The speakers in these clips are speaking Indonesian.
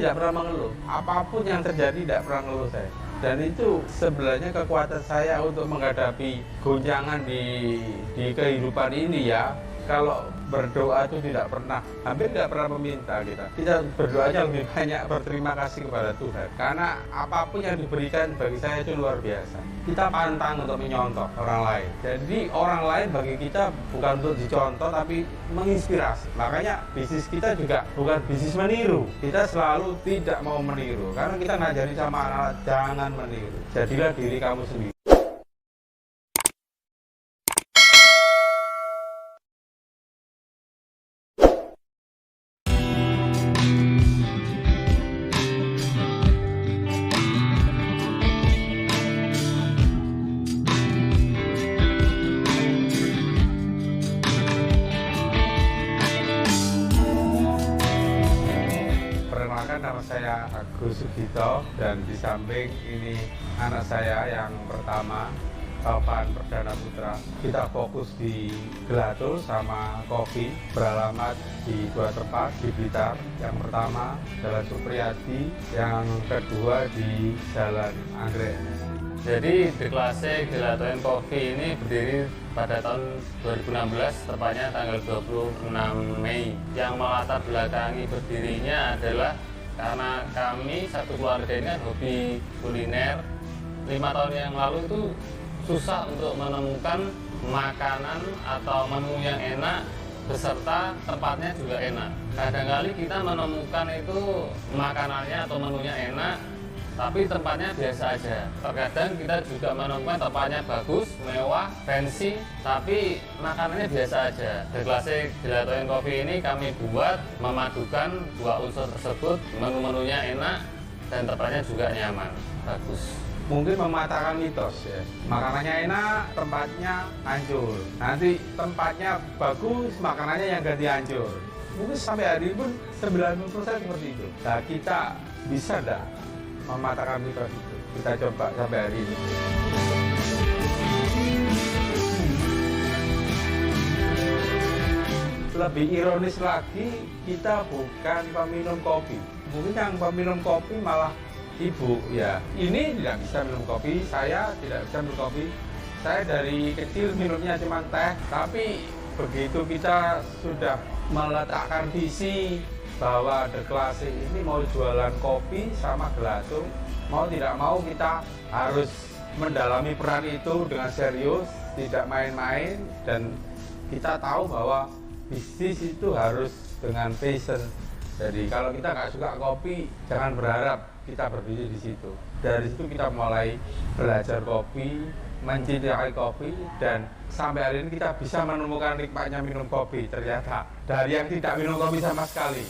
tidak pernah mengeluh. Apapun yang terjadi tidak pernah mengeluh saya. Dan itu sebenarnya kekuatan saya untuk menghadapi goncangan di kehidupan ini ya. Kalau berdoa itu hampir tidak pernah meminta kita. Kita berdoanya lebih banyak berterima kasih kepada Tuhan. Karena apapun yang diberikan bagi saya itu luar biasa. Kita pantang untuk menyontoh orang lain. Jadi orang lain bagi kita bukan untuk dicontoh tapi menginspirasi. Makanya bisnis kita juga bukan bisnis meniru. Kita selalu tidak mau meniru. Karena kita ngajari sama anak-anak jangan meniru. Jadilah diri kamu sendiri. Nama saya Agus Sugito dan di samping ini anak saya yang pertama, Taufan Perdana Putra. Kita fokus di gelato sama kopi, beralamat di dua tempat di Blitar. Yang pertama Jalan Supriyadi, yang kedua di Jalan Anggrek. Jadi The Classic Gelato and Coffee ini berdiri pada tahun 2016, tepatnya tanggal 26 Mei. Yang melatar belakangi berdirinya adalah karena kami satu keluarga ini kan hobi kuliner. 5 tahun yang lalu itu susah untuk menemukan makanan atau menu yang enak beserta tempatnya juga enak. Kadang-kali kita menemukan itu makanannya atau menunya enak tapi tempatnya biasa aja. Terkadang kita juga menemukan tempatnya bagus, mewah, fancy, tapi makanannya biasa aja. The Classic Gelato and Coffee ini kami buat memadukan dua unsur tersebut, menu-menunya enak dan tempatnya juga nyaman, bagus. Mungkin mematahkan mitos ya. Makanannya enak, tempatnya hancur. Nanti tempatnya bagus, makanannya yang ganti hancur. Mungkin sampai hari ini pun 90% seperti itu. Nah, kita bisa enggak mematahkan mitos itu? Kita coba sampai hari ini. Lebih ironis lagi, kita bukan peminum kopi. Mungkin yang peminum kopi malah ibu ya. Ini tidak bisa minum kopi, saya tidak bisa minum kopi. Saya dari kecil minumnya cuma teh, tapi begitu kita sudah meletakkan visi bahwa The Classic ini mau jualan kopi sama gelato, mau tidak mau kita harus mendalami peran itu dengan serius, tidak main-main, dan kita tahu bahwa bisnis itu harus dengan passion. Jadi kalau kita nggak suka kopi, jangan berharap kita berbisnis di situ. Dari situ kita mulai belajar kopi, mencintai kopi, dan sampai hari ini kita bisa menemukan nikmatnya minum kopi ternyata dari yang tidak minum kopi sama sekali.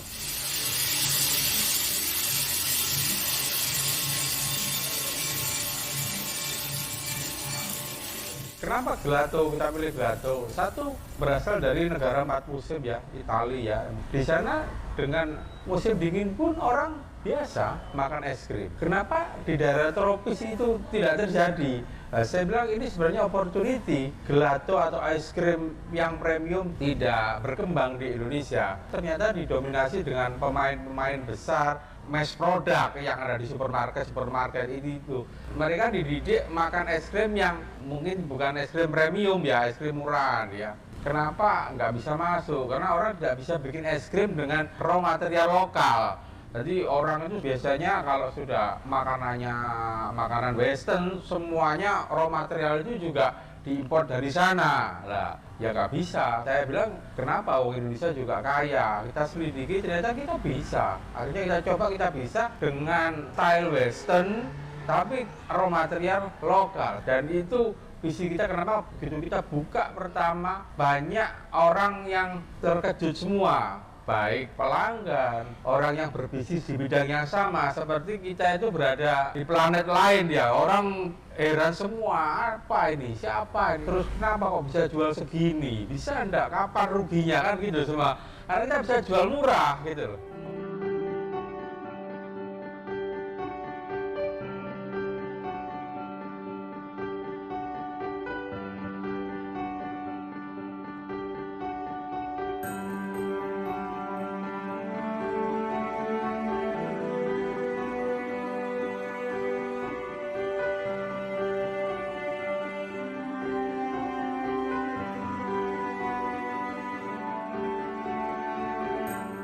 Kenapa gelato? Kita pilih gelato. Satu, berasal dari negara 4 musim ya, Italia ya. Di sana dengan musim dingin pun orang biasa makan es krim. Kenapa di daerah tropis itu tidak terjadi? Nah, saya bilang ini sebenarnya opportunity. Gelato atau es krim yang premium tidak berkembang di Indonesia. Ternyata didominasi dengan pemain-pemain besar, mass product yang ada di supermarket ini itu. Mereka dididik makan es krim yang mungkin bukan es krim premium ya, es krim murahan ya. Kenapa nggak bisa masuk? Karena orang tidak bisa bikin es krim dengan raw material lokal. Jadi orang itu biasanya kalau sudah makanannya makanan western, semuanya raw material itu juga diimpor dari sana. Lah, ya nggak bisa. Saya bilang, kenapa Indonesia juga kaya? Kita selidiki, ternyata kita bisa. Akhirnya kita coba, kita bisa dengan style western, tapi raw material lokal. Dan itu visi kita. Kenapa begitu kita buka pertama, banyak orang yang terkejut semua. Baik pelanggan, orang yang berbisnis di bidang yang sama, seperti kita itu berada di planet lain ya. Orang heran semua, apa ini, siapa ini, terus kenapa kok bisa jual segini, bisa enggak, kapan ruginya, kan gitu semua. Karena kita bisa jual murah gitu loh.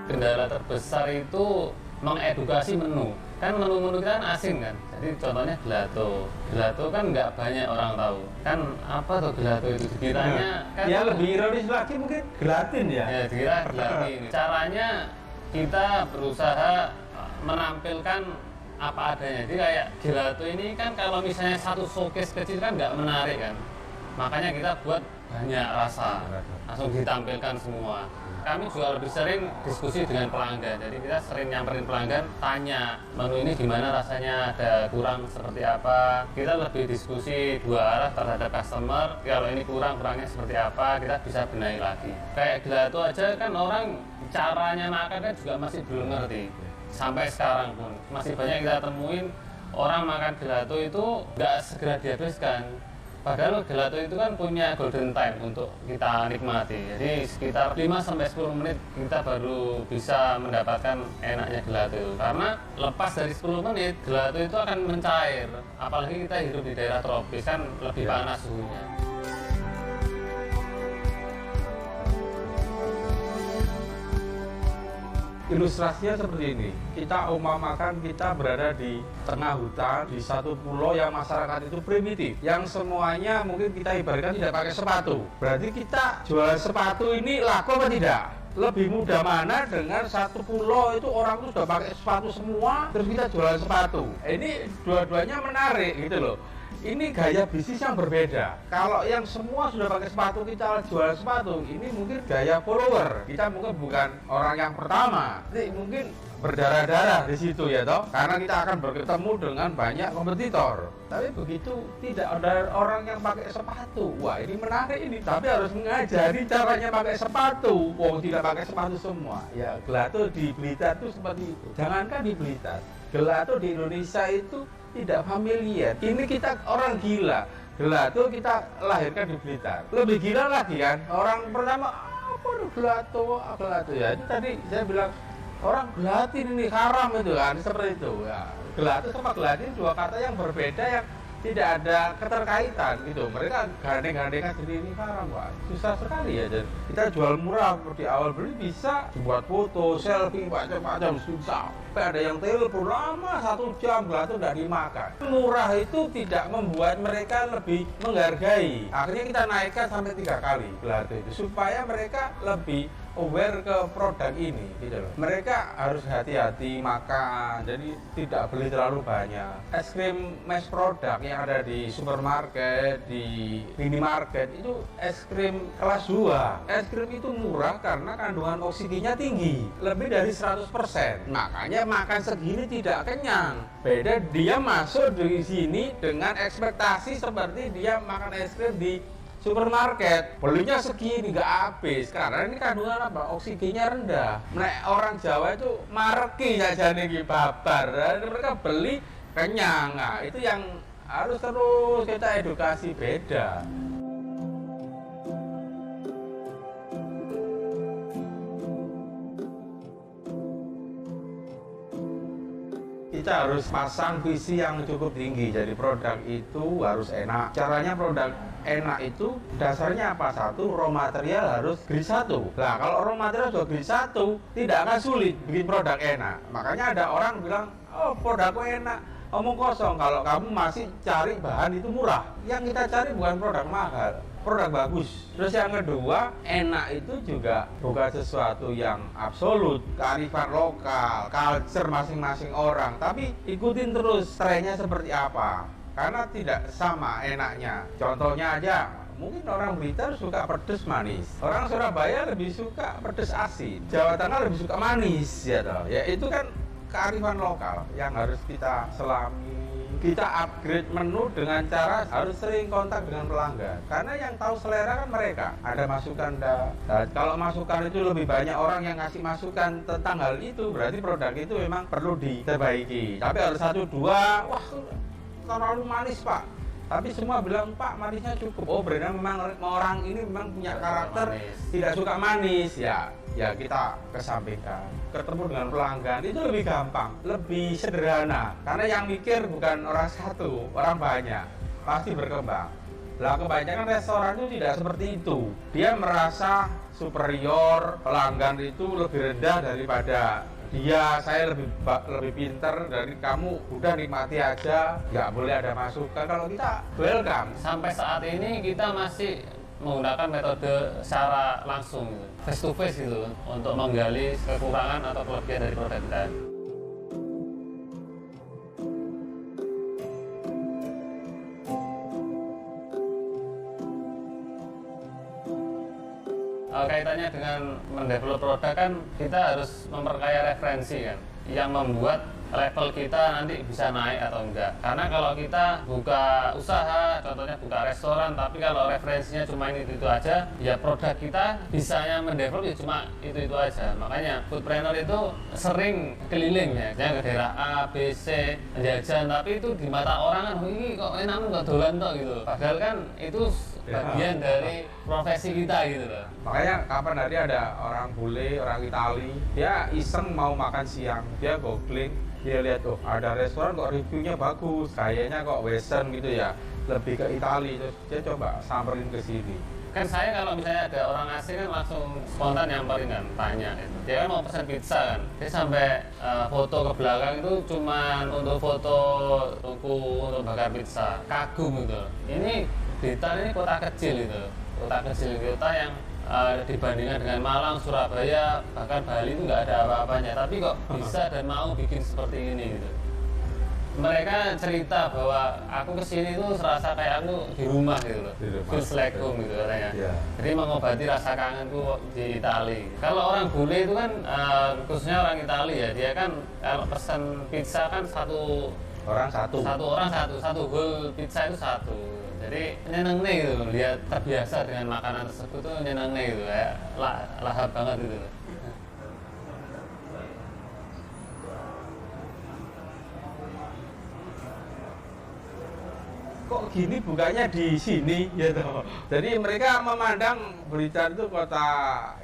kendala terbesar itu mengedukasi menu. Kan menu-menu kan asing kan. Jadi contohnya gelato kan nggak banyak orang tahu. Kan apa tuh gelato itu? Dikiranya kan Ya lebih ironis lagi mungkin gelatin ya. ya dikira gelatin. Caranya kita berusaha menampilkan apa adanya. Jadi kayak gelato ini kan kalau misalnya satu showcase kecil kan nggak menarik kan. Makanya kita buat banyak rasa, langsung ditampilkan semua. Kami juga lebih sering diskusi dengan pelanggan. Jadi kita sering nyamperin pelanggan, tanya menu ini gimana rasanya, ada kurang seperti apa. Kita lebih diskusi dua arah terhadap customer. Kalau ini kurangnya seperti apa, kita bisa benahi lagi. Kayak gelato aja kan orang caranya makan kan juga masih belum ngerti. Sampai sekarang pun masih banyak kita temuin orang makan gelato itu nggak segera dihabiskan. Padahal gelato itu kan punya golden time untuk kita nikmati. Jadi sekitar 5-10 menit kita baru bisa mendapatkan enaknya gelato itu. Karena lepas dari 10 menit, gelato itu akan mencair. Apalagi kita hidup di daerah tropis kan lebih panas suhunya. Ilustrasinya seperti ini, kita umpamakan kita berada di tengah hutan, di satu pulau yang masyarakat itu primitif, yang semuanya mungkin kita ibaratkan tidak pakai sepatu. Berarti kita jualan sepatu ini laku apa tidak? Lebih mudah mana dengan satu pulau itu orang itu sudah pakai sepatu semua, terus kita jualan sepatu. Ini dua-duanya menarik gitu loh. Ini gaya bisnis yang berbeda. Kalau yang semua sudah pakai sepatu, kita jual sepatu, ini mungkin gaya follower. Kita mungkin bukan orang yang pertama. Jadi mungkin berdarah-darah di situ ya toh. Karena kita akan bertemu dengan banyak kompetitor. Tapi begitu tidak ada orang yang pakai sepatu. Wah, ini menarik ini. Tapi harus mengajari caranya pakai sepatu. Wong tidak pakai sepatu semua. Ya, gelato di Blitar itu seperti itu. Jangankan di Blitar, gelato di Indonesia itu tidak familiar. Ini kita orang gila. Gelato kita lahirkan di Blitar. Lebih gila lagi kan. Orang pertama apa gelato ya. Itu tadi saya bilang orang gelatin ini haram itu kan, seperti itu ya. Gelato sama gelatin dua kata yang berbeda yang tidak ada keterkaitan gitu. Mereka gandeng-gandengan sendiri ini haram, Pak. Susah sekali ya. Dan kita jual murah seperti awal beli bisa buat foto, selfie, macam-macam susah. Sampai ada yang telepon lama 1 jam gelato tidak dimakan. Murah itu tidak membuat mereka lebih menghargai. Akhirnya kita naikkan sampai 3 kali gelato itu supaya mereka lebih aware ke produk ini gitu loh. Mereka harus hati-hati makan, jadi tidak beli terlalu banyak. Es krim mass product yang ada di supermarket, di minimarket itu es krim kelas 2. Es krim itu murah karena kandungan oksigennya tinggi, lebih dari 100%. Makanya makan segini tidak kenyang. Beda dia masuk di sini dengan ekspektasi seperti dia makan es krim di supermarket, belinya segini nggak habis karena ini kandungan apa, oksigennya rendah. Orang Jawa itu mareki saja nih babar, dan mereka beli kenyang. Nah, itu yang harus terus kita edukasi beda. Kita harus pasang visi yang cukup tinggi. Jadi produk itu harus enak. Caranya produk enak itu dasarnya apa? Satu, raw material harus grade 1. Nah, kalau raw material sudah grade 1, tidak akan sulit bikin produk enak. Makanya ada orang bilang, oh produkku enak. Omong kosong, kalau kamu masih cari bahan itu murah. Yang kita cari bukan produk mahal, produk bagus. Terus yang kedua, enak itu juga bukan sesuatu yang absolut, kearifan lokal, culture masing-masing orang. Tapi ikutin terus trennya seperti apa. Karena tidak sama enaknya. Contohnya aja, mungkin orang Blitar suka pedas manis, orang Surabaya lebih suka pedas asin, Jawa Tengah lebih suka manis, ya toh. Ya itu kan kearifan lokal yang harus kita selami. Kita upgrade menu dengan cara harus sering kontak dengan pelanggan. Karena yang tahu selera kan mereka. Ada masukan dah. Nah, kalau masukan itu lebih banyak orang yang ngasih masukan tentang hal itu, berarti produk itu memang perlu diperbaiki. Tapi harus 1-2, wah terlalu manis Pak. Tapi semua bilang Pak manisnya cukup. Oh berarti memang orang ini memang punya karakter tidak suka manis ya. Ya kita kesampingkan. Ketemu dengan pelanggan itu lebih gampang, lebih sederhana. Karena yang mikir bukan orang satu, orang banyak. Pasti berkembang. Lah kebanyakan restoran itu tidak seperti itu. Dia merasa superior, pelanggan itu lebih rendah daripada dia, saya lebih pinter dari kamu, udah nikmati aja, nggak boleh ada masukan. Kalau kita welcome. Sampai saat ini kita masih menggunakan metode secara langsung, face to face gitu, untuk menggali kekurangan atau kelebihan dari produk kita. Kaitannya dengan mendevelop produk kan kita harus memperkaya referensi kan, yang membuat level kita nanti bisa naik atau enggak. Karena kalau kita buka usaha, contohnya buka restoran, tapi kalau referensinya cuma itu aja, ya produk kita bisanya mendevelop ya cuma itu aja. Makanya foodpreneur itu sering keliling ya, ke daerah A, B, C, jajan, tapi itu di mata orang kan, ini kok enak nggak dolan toh gitu. Padahal kan itu bagian dari profesi kita gitu loh. Makanya kapan hari ada orang bule, orang Itali, dia iseng mau makan siang, dia googling, dia lihat tuh ada restoran kok reviewnya bagus, kayaknya kok western gitu ya, lebih ke Itali, terus dia coba samperin ke sini. Kan saya kalau misalnya ada orang asing kan langsung spontan nyamperin kan, tanya gitu. Dia kan mau pesan pizza kan, dia sampai foto ke belakang itu cuma untuk foto tungku untuk bakar pizza, kagum gitu. Ini Blitar ini kota kecil itu, kota yang dibandingkan dengan Malang, Surabaya, bahkan Bali itu nggak ada apa-apanya, tapi kok bisa dan mau bikin seperti ini gitu. Mereka cerita bahwa aku kesini tuh serasa kayak aku di rumah gitu loh, feels like home gitu katanya. Yeah. Jadi mengobati rasa kangenku di Itali. Kalau orang bule itu kan, khususnya orang Itali ya, dia kan kalau pesan pizza kan satu orang satu whole pizza itu satu. Jadi nyeneng nih gitu, lihat terbiasa dengan makanan tersebut tuh nyeneng nih gitu, kayak lahap banget gitu. Kok gini bukanya di sini gitu. Jadi mereka memandang Blitar itu kota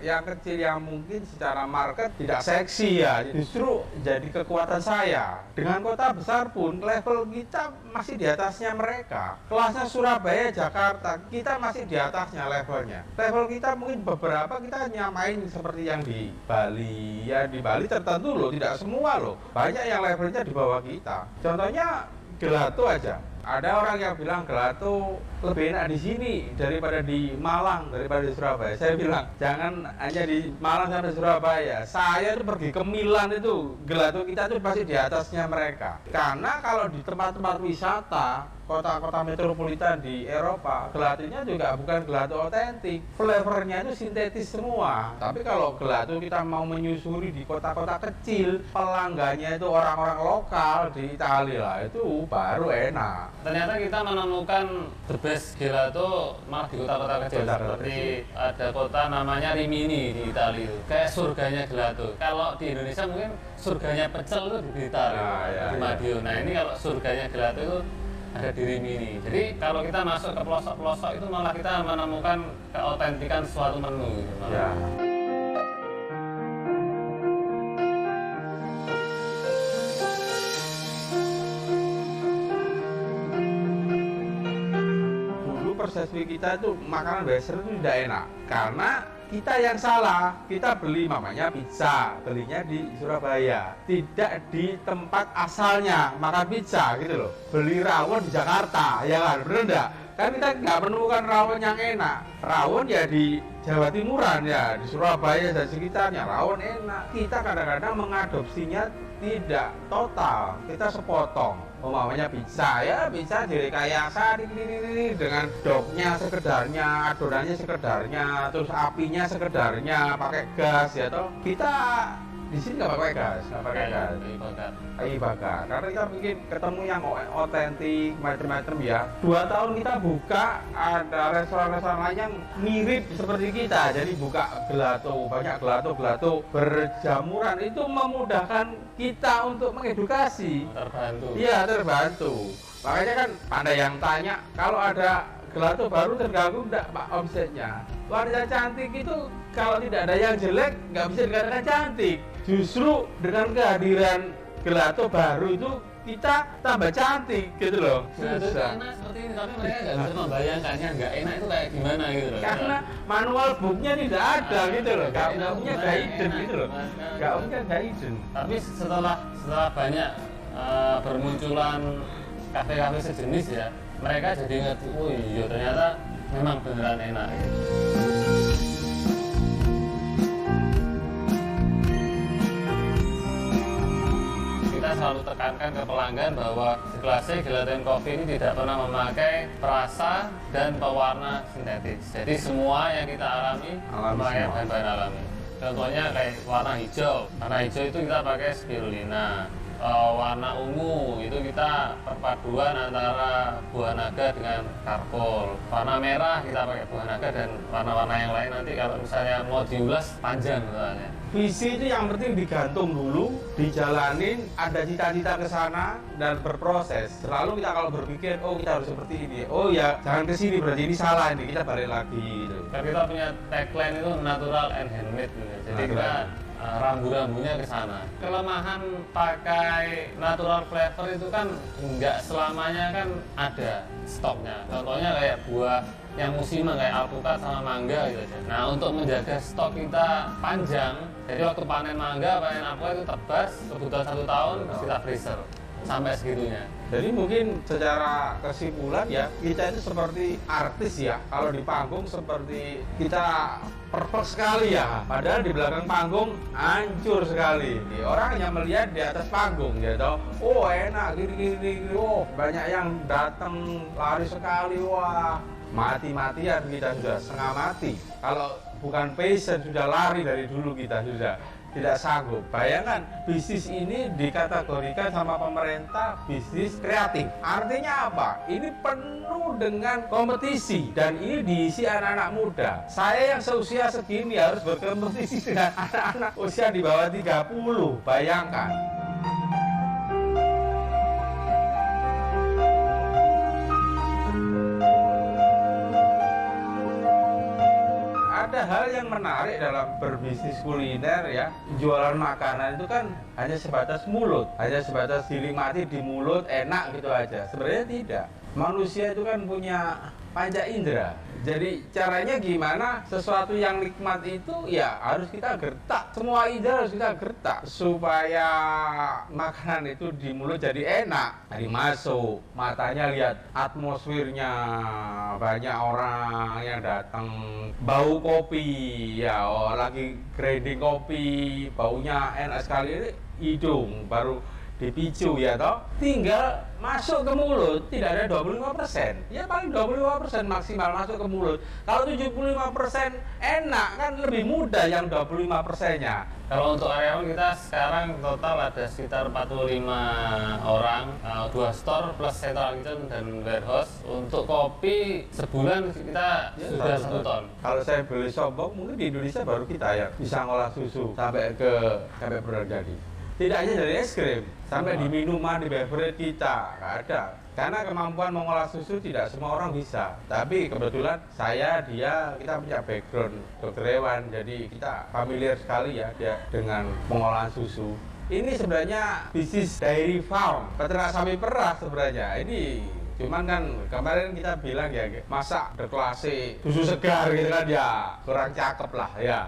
yang kecil yang mungkin secara market tidak seksi ya. Justru jadi kekuatan saya. Dengan kota besar pun level kita masih di atasnya mereka. Kelasnya Surabaya, Jakarta, kita masih di atasnya levelnya. Level kita mungkin beberapa kita nyamain seperti yang di Bali. Ya di Bali tertentu loh, tidak semua loh. Banyak yang levelnya di bawah kita. Contohnya gelato aja. Ada orang yang bilang gelato lebih enak di sini daripada di Malang, daripada di Surabaya. Saya bilang jangan hanya di Malang sama Surabaya. Saya itu pergi ke Milan itu, gelato kita tuh pasti di atasnya mereka. Karena kalau di tempat-tempat wisata, kota-kota metropolitan di Eropa, gelatonya juga bukan gelato otentik, flavornya itu sintetis semua. Tapi kalau gelato kita mau menyusuri di kota-kota kecil, pelanggannya itu orang-orang lokal di Italia lah, itu baru enak. Ternyata kita menemukan the best gelato malah di kota-kota kecil. Seperti ada kota namanya Rimini di Italia, kayak surganya gelato. Kalau di Indonesia mungkin surganya pecel itu di Blitar, di Madiun. Nah ini kalau surganya gelato itu ada di Rimini. Jadi kalau kita masuk ke pelosok-pelosok itu malah kita menemukan keautentikan suatu menu gitu. Ya. Dulu persepsi kita itu makanan western itu tidak enak karena kita yang salah, kita beli mamanya pizza, belinya di Surabaya, tidak di tempat asalnya makan pizza gitu loh. Beli rawon di Jakarta, ya kan, bener enggak? Kan kita nggak menemukan rawon yang enak. Rawon ya di Jawa Timuran ya, di Surabaya dan sekitarnya rawon enak. Kita kadang-kadang mengadopsinya tidak total, kita sepotong. Mamanya pizza ya, bisa direkayasa dengan dognya sekedarnya, adonannya sekedarnya, terus apinya sekedarnya, pakai gas ya toh. Kita di sini nggak pakai gas, kayu bakar. Karena kita mungkin ketemu yang otentik, macam-macam ya. 2 tahun kita buka, ada restoran-restoran lain yang mirip seperti kita. Jadi buka gelato, banyak gelato berjamuran, itu memudahkan kita untuk mengedukasi. Terbantu. Iya, terbantu. Makanya kan ada yang tanya, kalau ada gelato baru terganggu enggak Pak omsetnya? Wanita cantik itu kalau tidak ada yang jelek nggak bisa dikatakan cantik. Justru dengan kehadiran gelato baru itu kita tambah cantik gitu loh. Nah, itu enak seperti ini, tapi mereka nggak bisa membayangkannya nggak enak itu kayak gimana gitu loh. Karena manual booknya tidak ada gitu loh, nggak punya guidance gitu loh, nggak punya guidance. Tapi setelah banyak bermunculan kafe-kafe sejenis ya, mereka jadi ngerti, oh iya ternyata memang beneran enak gitu. Kita selalu tekankan ke pelanggan bahwa di kelas Gelato & Coffee ini tidak pernah memakai perasa dan pewarna sintetis. Jadi semua yang kita alami memakai bahan-bahan alami. Contohnya kayak warna hijau itu kita pakai spirulina. Warna ungu itu kita perpaduan antara buah naga dengan karkol. Warna merah kita pakai buah naga dan warna-warna yang lain nanti kalau misalnya mau diulas panjang misalnya. Visi itu yang penting digantung dulu, dijalanin, ada cita-cita ke sana dan berproses. Selalu kita kalau berpikir, oh kita harus seperti ini, oh ya jangan ke sini berarti ini salah ini, kita balik lagi gitu. Kita punya tagline itu natural and handmade gitu. Jadi kita rambu-rambunya ke sana. Kelemahan pakai natural flavor itu kan nggak selamanya kan ada stoknya. Contohnya kayak buah yang musiman kayak alpukat sama mangga gitu aja. Nah, untuk menjaga stok kita panjang, jadi waktu panen mangga, panen alpukat itu tebas, kebutuhan 1 tahun kita freezer sampai segitunya. Jadi mungkin secara kesimpulan ya, kita itu seperti artis ya. Kalau di panggung seperti kita perfect sekali ya, padahal di belakang panggung hancur sekali. Orang hanya melihat di atas panggung gitu. Oh enak gini, oh banyak yang datang lari sekali, wah mati-matian kita sudah setengah mati. Kalau bukan passion sudah lari dari dulu kita sudah tidak sanggup. Bayangkan bisnis ini dikategorikan sama pemerintah bisnis kreatif. Artinya apa? Ini penuh dengan kompetisi dan ini diisi anak-anak muda. Saya yang seusia segini harus berkompetisi dengan anak-anak usia di bawah 30. Bayangkan. Ada hal yang menarik dalam berbisnis kuliner ya. Jualan makanan itu kan hanya sebatas mulut, hanya sebatas dinikmati di mulut, enak gitu aja. Sebenarnya tidak. Manusia itu kan punya panca indera. Jadi caranya gimana? Sesuatu yang nikmat itu ya harus kita gertak. Semua indera harus kita gertak supaya makanan itu di mulut jadi enak. Jadi masuk, matanya lihat atmosfernya, banyak orang yang datang, bau kopi ya, oh, lagi grinding kopi, baunya enak sekali, hidung baru dipicu ya toh, tinggal masuk ke mulut tidak ada 25%, ya paling 25% maksimal masuk ke mulut. Kalau 75% enak kan lebih mudah yang 25%-nya. Kalau untuk karyawan kita sekarang total ada sekitar 45 orang, 2 store plus central kitchen dan warehouse. Untuk kopi sebulan kita ya, sudah 1 ton. Kalau saya boleh sombong, mungkin di Indonesia baru kita ya bisa ngolah susu sampai produk jadi. Tidak hanya dari es krim, sampai di minuman, di beverage kita nggak ada. Karena kemampuan mengolah susu tidak semua orang bisa. Tapi kebetulan kita punya background dokter hewan, jadi kita familiar sekali ya dengan pengolahan susu. Ini sebenarnya bisnis dairy farm, peternak sapi perah sebenarnya. Ini cuman kan kemarin kita bilang ya, masa deklase susu segar gitu kan ya, kurang cakep lah ya.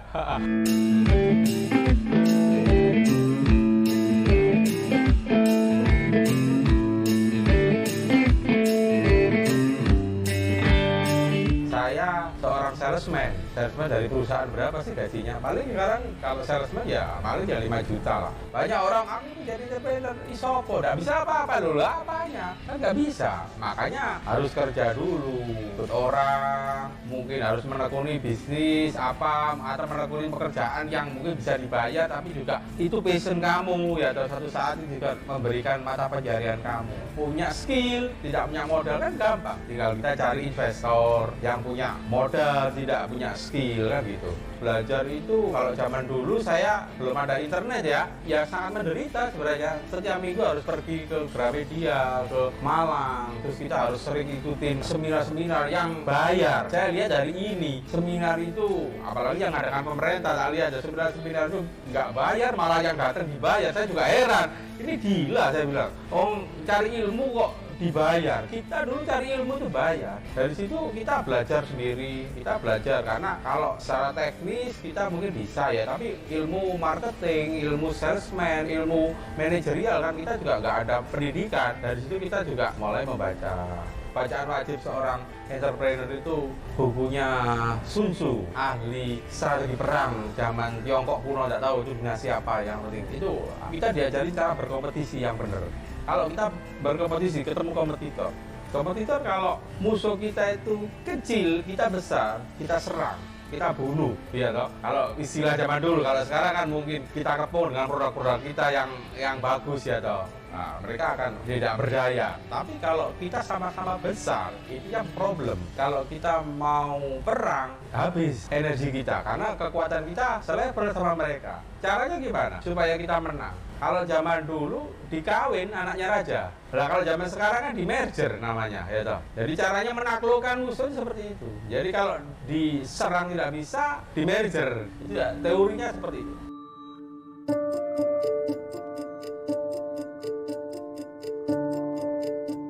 Saya seorang salesman dari perusahaan berapa sih gajinya? Paling sekarang kalau salesman ya paling ya 5 juta lah. Banyak orang, aku jadi entrepreneur, isopo, nggak bisa apa-apa loh lah, apanya? Kan nggak bisa. Makanya harus kerja dulu, ikut orang, mungkin harus menekuni bisnis apa, atau menekuni pekerjaan yang mungkin bisa dibayar, tapi juga itu passion kamu ya, atau satu saat itu juga memberikan mata pencaharian kamu. Punya skill, tidak punya modal kan gampang. Tinggal kita cari investor yang punya modal tidak punya skill kan gitu. Belajar itu kalau zaman dulu saya belum ada internet ya sangat menderita sebenarnya. Setiap minggu harus pergi ke Gramedia, ke Malang, terus kita harus sering ikutin seminar-seminar yang bayar. Saya lihat dari ini, seminar itu apalagi yang adakan pemerintah, tak lihat ada seminar-seminar itu nggak bayar, malah yang datang dibayar. Saya juga heran, ini gila saya bilang. Cari ilmu kok dibayar. Kita dulu cari ilmu itu bayar. Dari situ kita belajar sendiri, kita belajar karena kalau secara teknis kita mungkin bisa ya, tapi ilmu marketing, ilmu salesman, ilmu manajerial kan kita juga nggak ada pendidikan. Dari situ kita juga mulai membaca. Bacaan wajib seorang entrepreneur itu bukunya Sun Tzu, ahli strategi perang zaman Tiongkok kuno, nggak tahu itu dinasti apa, yang penting itu kita diajari cara berkompetisi yang benar. Kalau kita berkompetisi ketemu kompetitor kalau musuh kita itu kecil, kita besar, kita serang, kita bunuh, ya toh. Kalau istilah zaman dulu, kalau sekarang kan mungkin kita kepung dengan produk-produk kita yang bagus, ya toh. Nah, mereka akan tidak berdaya. Tapi kalau kita sama-sama besar, itu yang problem. Kalau kita mau perang, habis energi kita karena kekuatan kita selevel sama mereka. Caranya gimana supaya kita menang? Kalau zaman dulu dikawin anaknya raja. Nah, kalau zaman sekarang kan di merger namanya, ya toh. Jadi caranya menaklukkan musuh seperti itu. Jadi kalau diserang tidak bisa, di merger. Itu ya, teorinya seperti itu.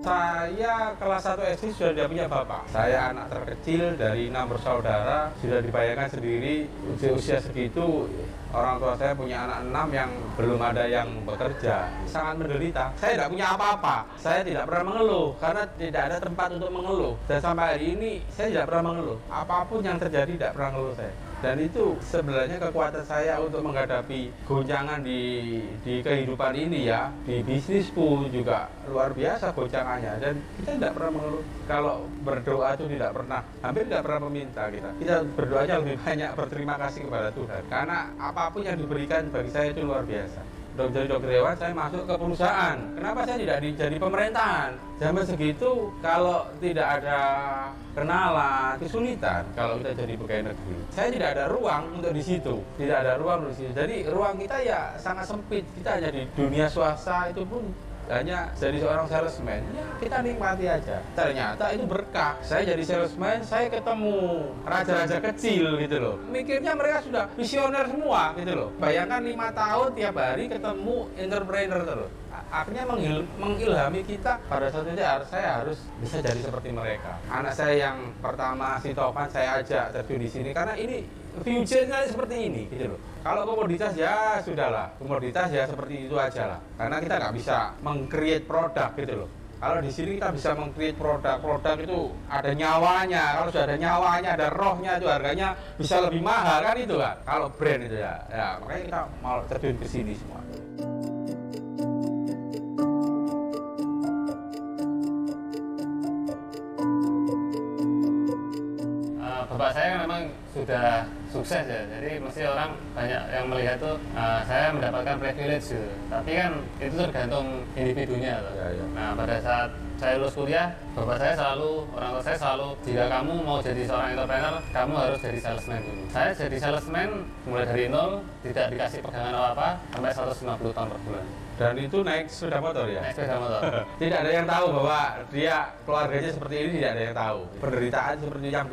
Saya kelas 1 SD sudah tidak punya bapak. Saya anak terkecil dari 6 bersaudara. Sudah dibayangkan sendiri usia segitu orang tua saya punya anak 6 yang belum ada yang bekerja. Sangat menderita. Saya tidak punya apa-apa. Saya tidak pernah mengeluh karena tidak ada tempat untuk mengeluh. Dan sampai hari ini saya tidak pernah mengeluh. Apapun yang terjadi tidak pernah mengeluh saya. Dan itu sebenarnya kekuatan saya untuk menghadapi goncangan di kehidupan ini ya. Di bisnis pun juga luar biasa goncangannya. Dan kita tidak pernah mengeluh. Kalau berdoa itu tidak pernah, hampir tidak pernah meminta kita. Kita berdoanya lebih banyak berterima kasih kepada Tuhan. Karena apapun yang diberikan bagi saya itu luar biasa. Jadi dokter hewan, saya masuk ke perusahaan. Kenapa saya tidak jadi pemerintahan? Zaman segitu kalau tidak ada kenalan, kesulitan kalau kita jadi pegawai negeri. Saya tidak ada ruang untuk di situ, tidak ada ruang di situ. Jadi ruang kita ya sangat sempit. Kita hanya di dunia swasta itu pun hanya jadi seorang salesman, ya kita nikmati aja. Ternyata itu berkah. Saya jadi salesman, saya ketemu raja-raja kecil gitu loh. Mikirnya mereka sudah visioner semua gitu loh. Bayangkan 5 tahun tiap hari ketemu entrepreneur terus. Akhirnya mengilhami kita pada saat itu saya harus bisa jadi seperti mereka. Anak saya yang pertama si Topan saya ajak terjun di sini karena ini future-nya seperti ini gitu loh. Kalau komoditas ya sudahlah, komoditas ya seperti itu aja lah. Karena kita nggak bisa meng-create produk gitu loh. Kalau di sini kita bisa meng-create produk itu ada nyawanya. Kalau sudah ada nyawanya, ada rohnya, itu harganya bisa lebih mahal kan itu kan. Kalau brand itu ya makanya kita mau terjun ke sini semua. Bapak saya kan memang sudah sukses ya, jadi mesti orang banyak yang melihat tuh saya mendapatkan privilege gitu. Tapi kan itu tergantung individunya loh. Ya. Nah pada saat saya lulus kuliah, bapak saya selalu, orang tua saya selalu, jika kamu mau jadi seorang entrepreneur, kamu harus jadi salesman dulu. Saya jadi salesman mulai dari nol, tidak dikasih pegangan apa-apa, sampai 150 tahun per bulan. Dan itu naik sepeda motor ya? Naik sepeda motor. Tidak ada yang tahu bahwa dia keluarganya seperti ini, tidak ada yang tahu. Penderitaan seperti yang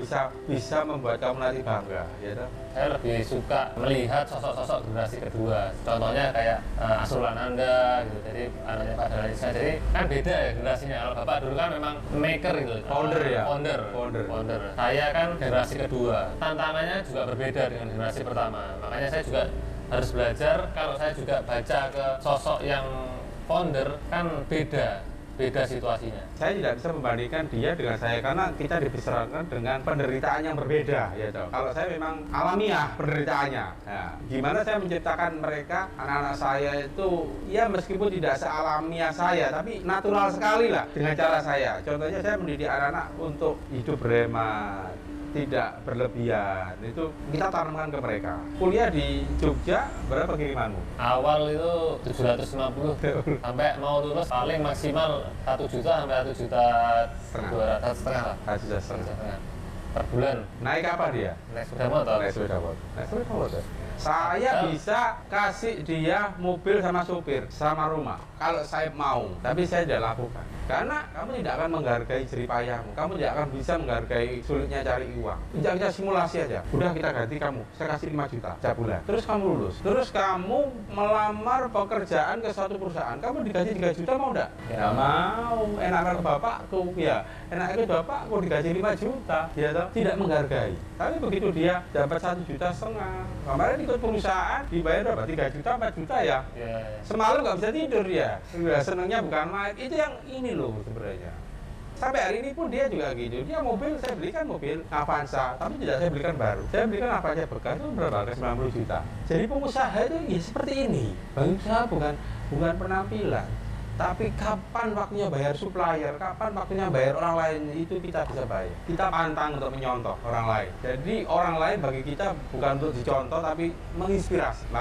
bisa membuat kamu nanti bangga, ya toh? Saya lebih suka melihat sosok-sosok generasi kedua. Contohnya kayak Asulananda gitu. Jadi anaknya Pak Dahlan Iskan. Jadi kan beda ya generasinya. Kalau Bapak dulu kan memang maker gitu. Founder ya? Founder. Saya kan generasi kedua. Tantangannya juga berbeda dengan generasi pertama. Makanya saya juga harus belajar. Kalau saya juga baca ke sosok yang founder kan beda situasinya. Saya tidak bisa membandingkan dia dengan saya karena kita dibesarkan dengan penderitaan yang berbeda, ya toh. Kalau saya memang alamiah penderitaannya. Ya, gimana saya menciptakan mereka, anak-anak saya itu ya meskipun tidak sealamiah saya, tapi natural sekali lah dengan cara saya. Contohnya saya mendidik anak-anak untuk hidup berhemat, tidak berlebihan, itu kita tanamkan ke mereka. Kuliah di Jogja berapa kirimanmu? Awal itu 750 sampai mau lulus paling maksimal 1 juta sampai 1,2 juta. 1,5 juta. per bulan. Naik apa dia? Naik sepeda motor. Naik sepeda motor. Naik sepeda motor. Saya bisa kasih dia mobil sama supir, sama rumah, kalau saya mau. Tapi saya tidak lakukan. Karena kamu tidak akan menghargai jerih payahmu. Kamu tidak akan bisa menghargai sulitnya cari uang. Kita simulasi aja. Udah kita ganti kamu. Saya kasih 5 juta setiap bulan. Terus kamu lulus. Terus kamu melamar pekerjaan ke suatu perusahaan. Kamu digaji 3 juta mau enggak? Ya mau. Enaknya ke bapakku. Ya, enaknya ke bapakku digaji 5 juta. Ya toh? Tidak menghargai. Tapi begitu dia dapat 1,5 juta. Kemarin ikut perusahaan dibayar berapa? 3 juta, 4 juta ya. Semalam nggak bisa tidur dia. Udah senangnya bukan main. Itu yang ini loh sebenarnya. Sampai hari ini pun dia juga gitu. Dia mobil, saya belikan mobil Avanza, tapi tidak saya belikan baru. Saya belikan Avanza bekas itu berapa? 90 juta. Jadi pengusaha itu ya seperti ini. Pengusaha bukan penampilan, tapi kapan waktunya bayar supplier, kapan waktunya bayar orang lain, itu kita bisa bayar. Kita pantang untuk menyontoh orang lain. Jadi orang lain bagi kita bukan untuk dicontoh, tapi menginspirasi.